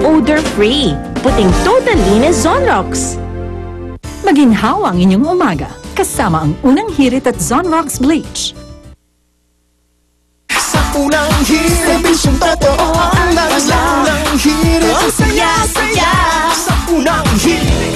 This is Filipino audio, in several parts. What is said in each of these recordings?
odor-free. Puting Total Linis Zonrox. Maginhawa ang inyong umaga kasama ang unang hirit at Zonrox Bleach. Sa unang hirit, bisyong totoo ang unang hirit. Ang saya-saya sa unang hirit.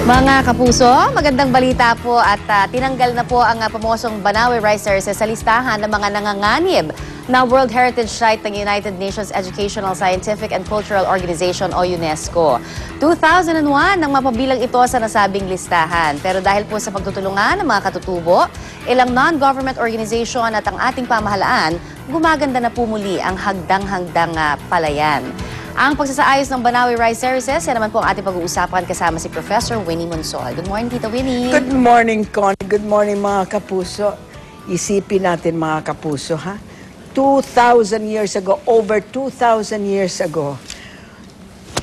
Mga kapuso, magandang balita po at tinanggal na po ang pamosong Banawe Rice Terraces sa listahan ng mga nanganganib na World Heritage Site ng United Nations Educational, Scientific and Cultural Organization o UNESCO. 2001 nang mapabilang ito sa nasabing listahan. Pero dahil po sa pagtutulungan ng mga katutubo, ilang non-government organization at ang ating pamahalaan, gumaganda na po muli ang hagdang-hagdang palayan. Ang pagsasaayos ng Banawe Rice Terraces, yan naman po ang ating pag-uusapan kasama si Professor Winnie Monsol. Good morning, Tita Winnie. Good morning, Connie. Good morning, mga kapuso. Isipin natin, mga kapuso, ha? 2,000 years ago, over 2,000 years ago,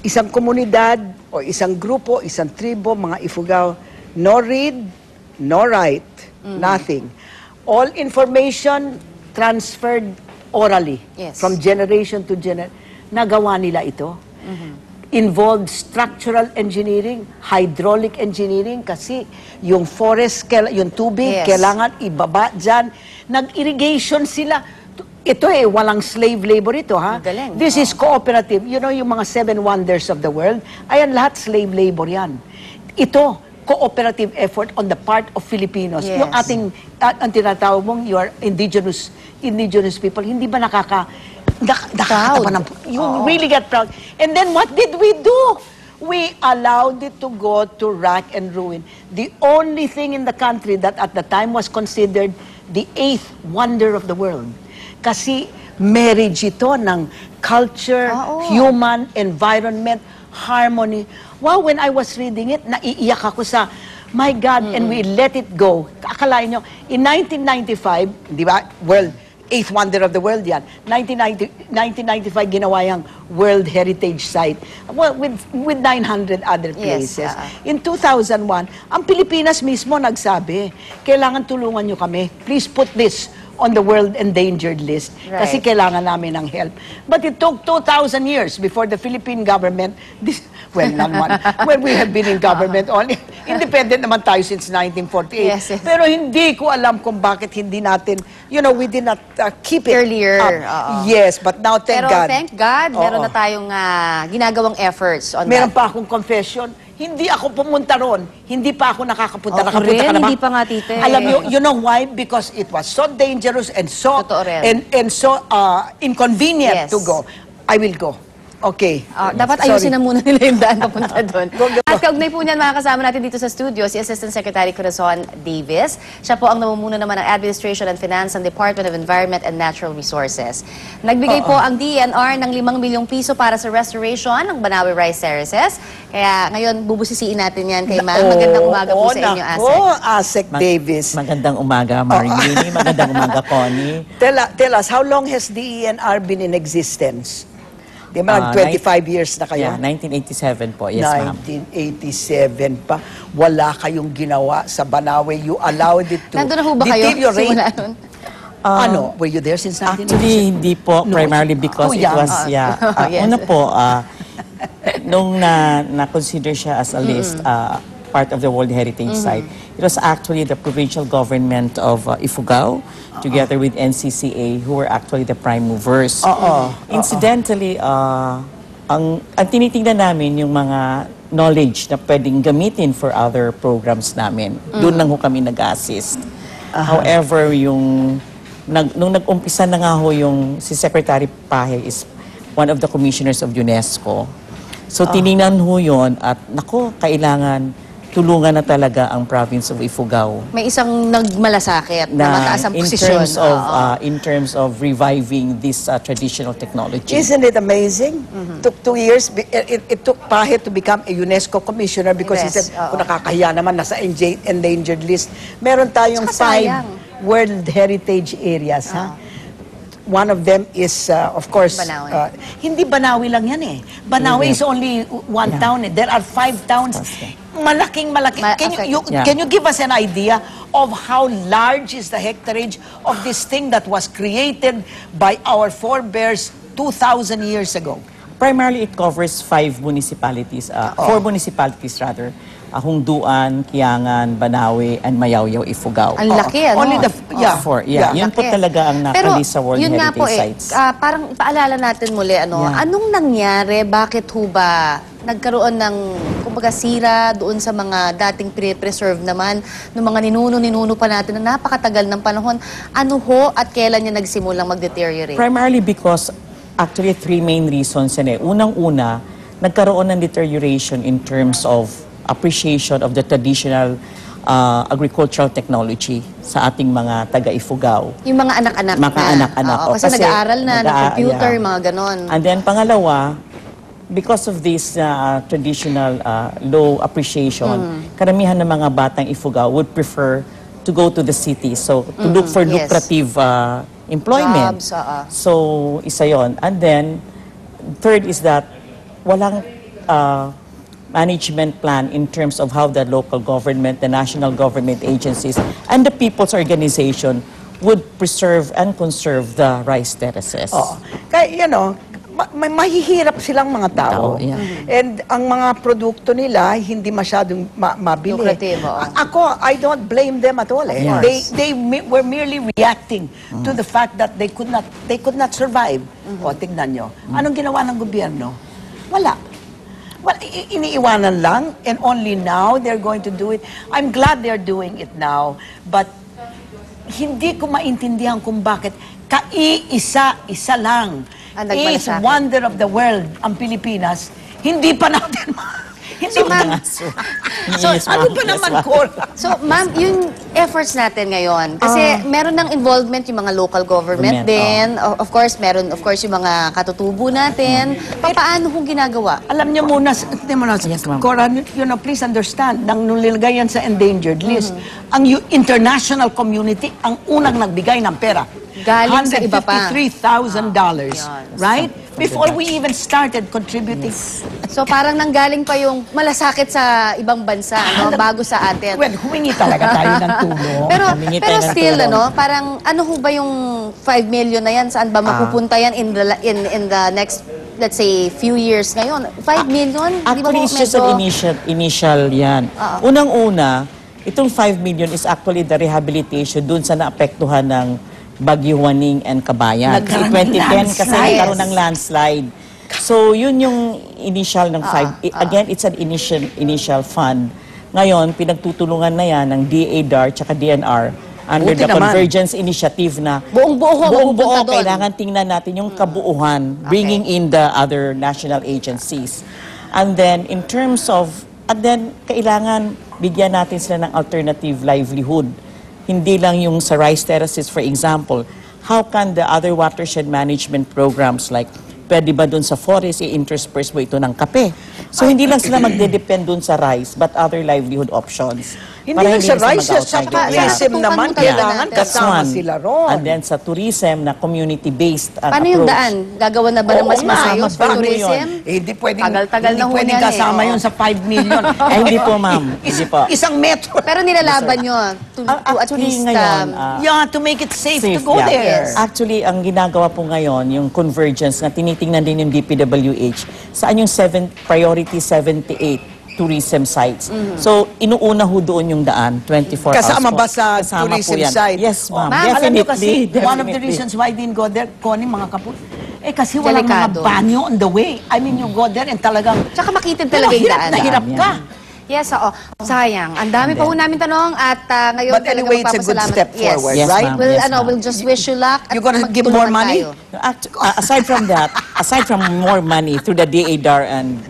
isang komunidad o isang grupo, isang tribo, mga Ifugao, no read, no write, nothing. All information transferred orally from generation to generation. Nagawa nila ito. Involved structural engineering, hydraulic engineering, kasi yung forest, yung tubig, kailangan ibaba dyan. Nag-irrigation sila. Ito walang slave labor ito, ha? Galing. This is cooperative. You know, yung mga 7 wonders of the world, ayan, lahat slave labor yan. Ito, cooperative effort on the part of Filipinos. Yung ating, ang tinatawag mong, you are indigenous people, hindi ba you really get proud. And then what did we do? We allowed it to go to rack and ruin. The only thing in the country that at the time was considered the 8th wonder of the world. Kasi marriage ito ng culture, human, environment, harmony. Wow, when I was reading it, naiiyak ako sa, my God, and we let it go. Akalain nyo, in 1995, di ba, world, 8th wonder of the world yan. 1995, ginawa yung World Heritage Site. Well, with 900 other places. In 2001, ang Pilipinas mismo nagsabi, kailangan tulungan nyo kami. Please put this on the World Endangered List. Kasi kailangan namin ng help. But it took 2,000 years before the Philippine government, well, we have been in government only. Independent naman tayo since 1948. Pero hindi ko alam kung bakit hindi natin, you know, we did not keep it earlier. Yes, but now, thank God. Pero thank God, meron na tayong ginagawang efforts on meron that. pa akong confession. Hindi ako pumunta ron. Hindi pa ako nakakapunta. Ako Nakapunta rin, ka na ba? hindi pa nga, tita. Alam you know why? Because it was so dangerous and so inconvenient to go. I will go. Okay. Dapat ayusin na muna nila yung daan papunta doon. Go. At kaugnay po niyan, mga kasama natin dito sa studio, si Assistant Secretary Corazon Davis. Siya po ang namumuno naman ng Administration and Finance ng Department of Environment and Natural Resources. Nagbigay po ang DENR ng 5 milyong piso para sa restoration ng Banawe Rice Terraces. Kaya ngayon, bubusisiin natin yan kay Ma'am. Magandang umaga po sa inyo, Asek. Asek Davis. Magandang umaga, Marilyn. Magandang umaga, Connie. Tell us, how long has DENR been in existence? Di ba, 25 years na kayo? Yeah, 1987 po. Yes, ma'am. 1987 pa. Wala kayong ginawa sa Banawe. You allowed it to Nandun na ho ba kayo simula nun? Were you there since 1987? Actually, hindi po. Primarily because it was, una po, nung na-consider siya as a list, part of the World Heritage Site, it was actually the provincial government of Ifugao, together with NCCA, who were actually the prime movers. Incidentally, ang tinitingnan namin yung mga knowledge na pwedeng gamitin for other programs namin. Doon lang ho kami nag-assist. However, nung nag-umpisa na nga ho si Secretary Pahe is one of the commissioners of UNESCO. So, tiningnan ho yun at naku, kailangan tulungan na talaga ang province of Ifugao. May isang nagmalasakit na mataas ang posisyon. In terms of reviving this traditional technology. Isn't it amazing? Took 2 years. It took Pahe to become a UNESCO commissioner because he said, kung nakakahiya naman, nasa endangered list. Meron tayong 5 World Heritage Areas. One of them is, of course, Banawe. Hindi Banawe lang yan eh. Banawe is only one town. There are 5 towns. Malaki. Ma-affect. Can you give us an idea of how large is the hectareage of this thing that was created by our forebears 2,000 years ago? Primarily, it covers 5 municipalities, 4 municipalities rather. Hungduan, Kiangan, Banawe, and Mayaw-Yaw, Ifugao. Ang laki, ano? Only the, yeah. 4, yeah. Yun po Laki. talaga ang nakalist sa World yun nga Heritage po Sites. parang paalala natin muli, ano, Yeah. anong nangyari, bakit ho ba nagkaroon ng, kumbaga, sira doon sa mga dating pre-preserve naman, ng mga ninuno pa natin na napakatagal ng panahon. Ano ho at kailan niya nagsimulang mag-deteriorate? Primarily because, actually, 3 main reasons yan eh. Unang-una, nagkaroon ng deterioration in terms of appreciation of the traditional agricultural technology sa ating mga taga-Ifugao. Yung mga anak-anak Mga anak-anak. Oo, kasi nag-aaral na, ng computer, yeah. mga ganon. And then pangalawa, because of this traditional low appreciation, karamihan ng mga batang Ifugao would prefer to go to the city. So, to look for yes. lucrative employment. Jobs, So, isa yon. And then, third is that walang management plan in terms of how the local government, the national government agencies, and the people's organization would preserve and conserve the rice terraces. Oo. Kaya, mahihirap silang mga tao. Yeah. And ang mga produkto nila, hindi masyadong mabili. Lucrative, oo. Ako, I don't blame them at all. Yes. They were merely reacting to the fact that they could not survive. O, tignan nyo. Anong ginawa ng gobyerno? Wala. Well, iniiwanan lang, and only now they're going to do it. I'm glad they're doing it now, but hindi ko maintindihan kung bakit isa lang Ang is nagmalasakit. wonder of the world ang Pilipinas, hindi pa natin hindi So, pa ma'am, ano pa naman kulang? So, ma'am, yung efforts natin ngayon, kasi meron ng involvement yung mga local government din. Of course, meron yung mga katutubo natin. Paano kung ginagawa? Alam niyo muna, Yes, ma'am. Cora, please understand, nang nilagay yan sa endangered list, ang international community ang unang nagbigay ng pera. Galing sa iba pa. $153,000, right? Before we even started contributing. So, parang nanggaling pa yung malasakit sa ibang bansa, no? Bago sa atin. Well, humingi talaga tayo ng tulong. Humingi tayo ng still, tulong. parang ano ho ba yung 5 million na yan? Saan ba mapupunta yan in the next, let's say, few years ngayon? 5 million? Di ba Actually, po it's just an initial yan. Unang-una, itong 5 million is actually the rehabilitation dun sa naapektuhan ng Bagyo Juaning and Kabayan. Nagkaroon ng 2010 kasi landslide. nagkaroon ng landslide. So, yun yung initial ng 5. Again, it's an initial fund. Ngayon, pinagtutulungan na yan ng DADAR tsaka DNR under Buti the naman. Convergence Initiative na Buong-buo mapupunta doon. kailangan tingnan natin yung kabuuhan, bringing in the other national agencies. And then, in terms of, kailangan bigyan natin sila ng alternative livelihood. Hindi lang yung sa rice terraces, for example. How can the other watershed management programs like, pwede ba dun sa forest, i-intersperse mo ito ng kape? So, hindi lang sila magde-depend dun sa rice, but other livelihood options. Hindi Para lang sa sila rice, sa mag-outside. tourism Yeah. naman, Tutukan mo kailangan talaga kasama one. sila ron. And then sa tourism na community-based Paano yung daan? Gagawa na ba ng mas Oo nga, maayos mas for bago tourism? Hindi pwedeng, Tagal-tagal hindi na ho pwedeng yan kasama eh. yun sa 5 million. Hindi po, ma'am. Hindi po. Isang metro. Pero nilalaban nyo to at Actually, least ngayon, Yeah, to make it safe to go yeah. there. Yes. Actually, ang ginagawa po ngayon, yung convergence na tinitingnan din yung DPWH, saan yung priority 78 tourism sites. So, inuuna ho doon yung daan, 24 Kasama hours po. ba sa Kasama tourism po yan. site? Yes, ma'am. Ma'am, Definitely. alam nyo kasi, one of the definitely. reasons why I didn't go there, Connie, mga kaput, kasi walang Delikado. mga banyo on the way. I mean, you go there and talagang, Tsaka makitid talaga yung hirap daan. na hirap ka. Yes, oo. Sayang. Ang dami pa ho namin tanong at ngayon But anyway, it's a good magpapasalamat. step forward, Yes, right? ma'am. We'll, Yes, ma'am. we'll just wish you luck. at You gonna give more magtulungan money? tayo. Aside from that, aside from more money through the DADAR and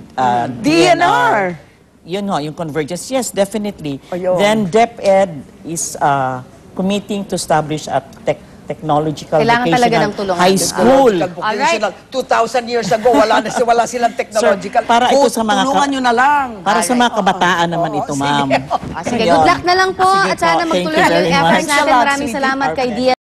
DNR. Yun ho, yung convergence, yes, definitely. Ayun. Then DepEd is committing to establish a technological Kailangan talaga vocational ng tulungan. high school. Vocational. 2,000 years ago, wala silang technological. Sir, para ito sa mga tulungan nyo na lang. Para sa mga kabataan naman ito, ma'am. Sige, good luck na lang po Sige at sana po. Thank you magtuloy very yung efforts much. natin. Salamat, Maraming sweetie. salamat kay Okay. Dia